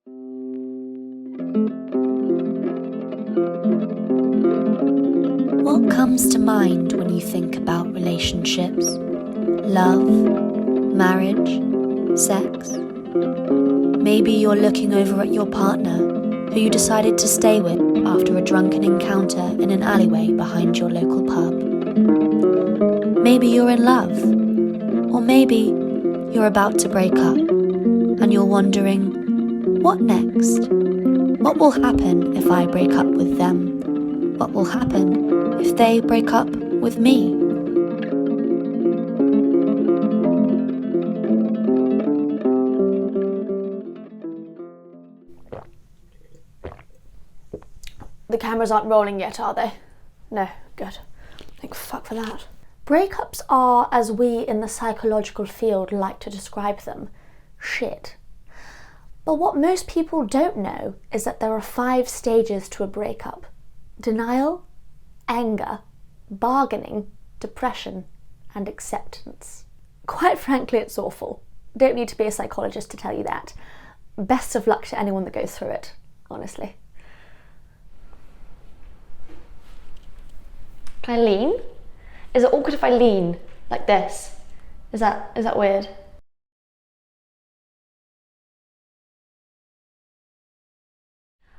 What comes to mind when you think about relationships? Love, marriage, sex? Maybe you're looking over at your partner, who you decided to stay with after a drunken encounter in an alleyway behind your local pub. Maybe you're in love, or maybe you're about to break up, and you're wondering, what next? What will happen if I break up with them? What will happen if they break up with me? The cameras aren't rolling yet, are they? No, good. Thank fuck for that. Breakups are, as we in the psychological field like to describe them, shit. But what most people don't know is that there are 5 stages to a breakup: denial, anger, bargaining, depression, and acceptance. Quite frankly, it's awful. Don't need to be a psychologist to tell you that. Best of luck to anyone that goes through it, honestly. Can I lean? Is it awkward if I lean like this? Is that weird?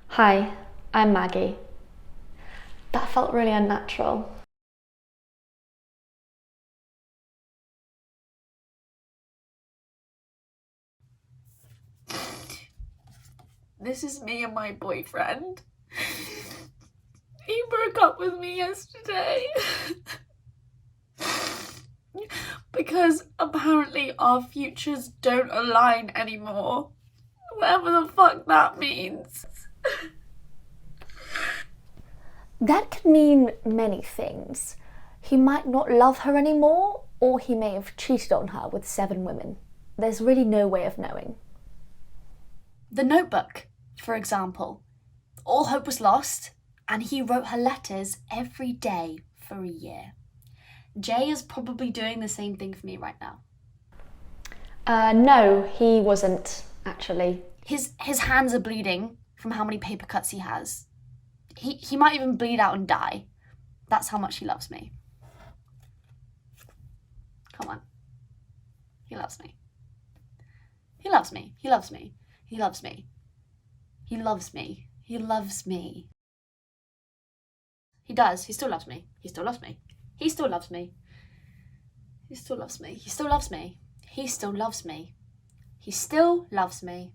Hi, I'm Maggie. That felt really unnatural. This is me and my boyfriend. He broke up with me yesterday. Because apparently our futures don't align anymore. Whatever the fuck that means. That could mean many things. He might not love her anymore, or he may have cheated on her with 7 women. There's really no way of knowing. The Notebook, for example. All hope was lost, and he wrote her letters every day for a year. Jay is probably doing the same thing for me right now. No, he wasn't, actually. His hands are bleeding from how many paper cuts he has. He might even bleed out and die. That's how much he loves me. Come on. He loves me. He loves me. He loves me. He loves me. He loves me. He loves me. He does. He still loves me. He still loves me. He still loves me. He still loves me. He still loves me. He still loves me. He still loves me.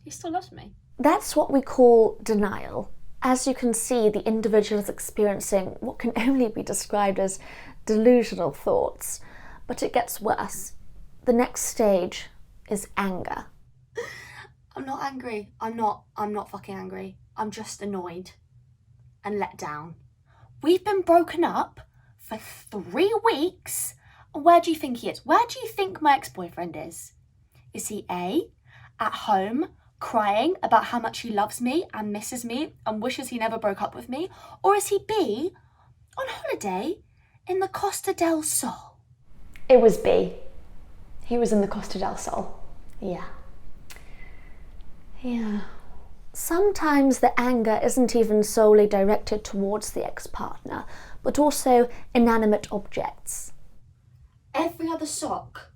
He still loves me. That's what we call denial. As you can see, the individual is experiencing what can only be described as delusional thoughts. But it gets worse. The next stage is anger. I'm not angry. I'm not fucking angry. I'm just annoyed and let down. We've been broken up for 3 weeks. Where do you think he is? Where do you think my ex-boyfriend is? Is he A, at home, crying about how much he loves me and misses me and wishes he never broke up with me? Or is he B, on holiday in the Costa del Sol? It was B. He was in the Costa del Sol. Yeah. Sometimes the anger isn't even solely directed towards the ex-partner, but also inanimate objects. Every other sock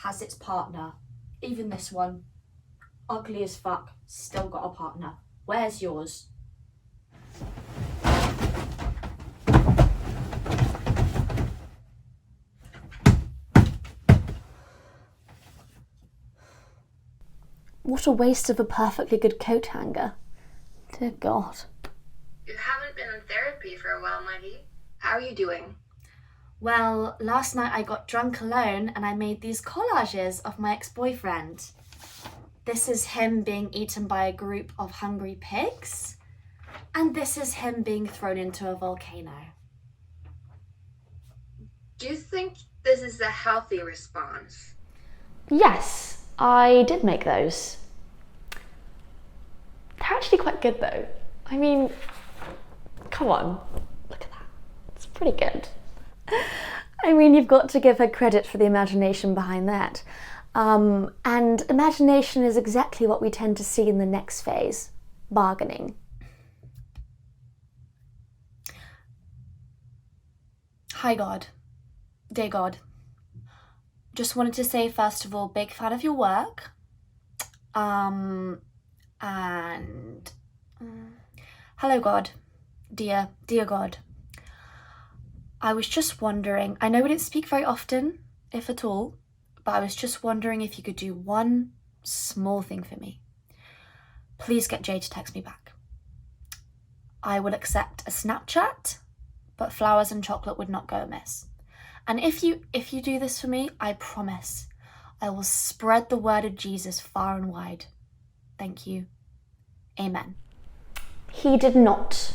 has its partner. Even this one. Ugly as fuck. Still got a partner. Where's yours? What a waste of a perfectly good coat hanger. Dear God. You haven't been in therapy for a while, Maggie. How are you doing? Well, last night I got drunk alone and I made these collages of my ex-boyfriend. This is him being eaten by a group of hungry pigs. And this is him being thrown into a volcano. Do you think this is a healthy response? Yes, I did make those. They're actually quite good though. I mean, come on, look at that. It's pretty good. I mean, you've got to give her credit for the imagination behind that. And imagination is exactly what we tend to see in the next phase, bargaining. Hi God, dear God. Just wanted to say, first of all, big fan of your work. Hello God, dear God. I was just wondering, I know we don't speak very often, if at all, but I was just wondering if you could do one small thing for me. Please get Jay to text me back. I will accept a Snapchat, but flowers and chocolate would not go amiss. And if you do this for me, I promise I will spread the word of Jesus far and wide. Thank you. Amen. He did not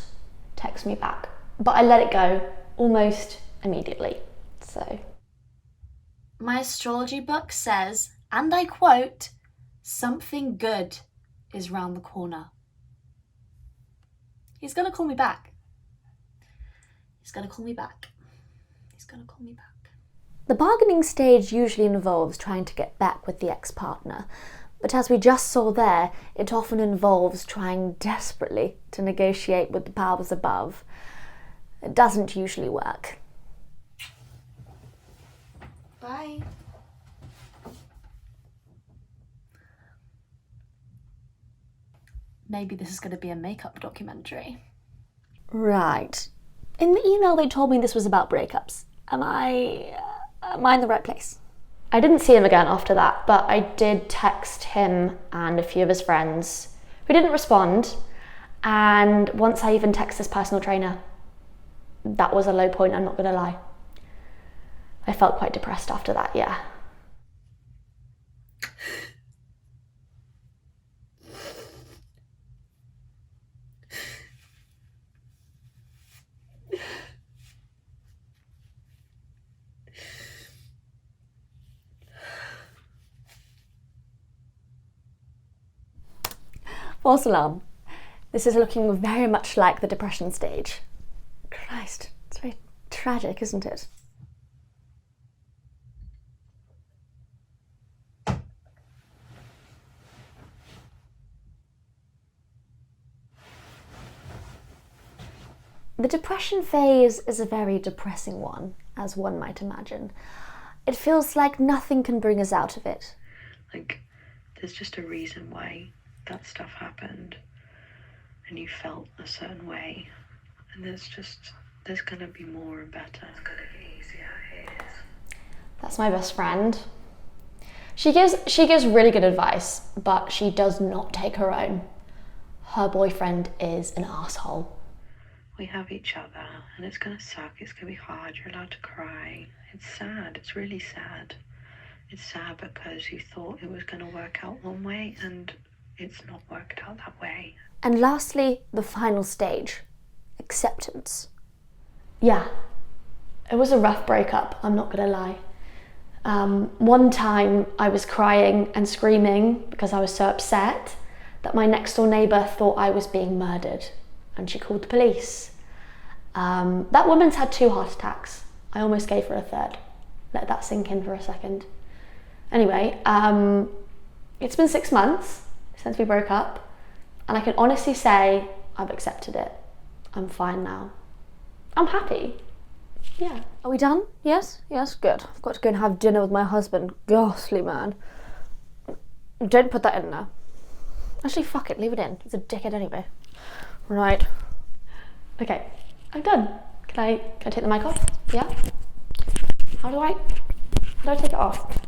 text me back, but I let it go almost immediately. So my astrology book says, and I quote, something good is round the corner. He's gonna call me back. He's gonna call me back. He's gonna call me back. The bargaining stage usually involves trying to get back with the ex-partner, but as we just saw there, it often involves trying desperately to negotiate with the powers above. It doesn't usually work. Bye. Maybe this is going to be a makeup documentary. Right. In the email they told me this was about breakups. Am I in the right place? I didn't see him again after that, but I did text him and a few of his friends who didn't respond. And once I even texted his personal trainer, that was a low point, I'm not gonna lie. I felt quite depressed after that, yeah. False alarm. This is looking very much like the depression stage. Christ, it's very tragic, isn't it? The depression phase is a very depressing one, as one might imagine. It feels like nothing can bring us out of it. Like, there's just a reason why that stuff happened, and you felt a certain way, and there's gonna be more and better. It's gonna get easier, it is. That's my best friend. She gives really good advice, but she does not take her own. Her boyfriend is an asshole. We have each other, and it's gonna suck, it's gonna be hard, you're allowed to cry. It's sad, it's really sad. It's sad because you thought it was gonna work out one way, and it's not worked out that way. And lastly, the final stage, acceptance. Yeah, it was a rough breakup, I'm not gonna lie. One time I was crying and screaming because I was so upset that my next door neighbour thought I was being murdered, and she called the police. That woman's had 2 heart attacks. I almost gave her a third. Let that sink in for a second. Anyway, it's been 6 months since we broke up, and I can honestly say I've accepted it. I'm fine now. I'm happy. Yeah. Are we done? Yes? Yes, good. I've got to go and have dinner with my husband. Ghastly man. Don't put that in there. Actually, fuck it, leave it in. He's a dickhead anyway. Right. Okay, I'm done. Can I take the mic off? Yeah? How do I take it off?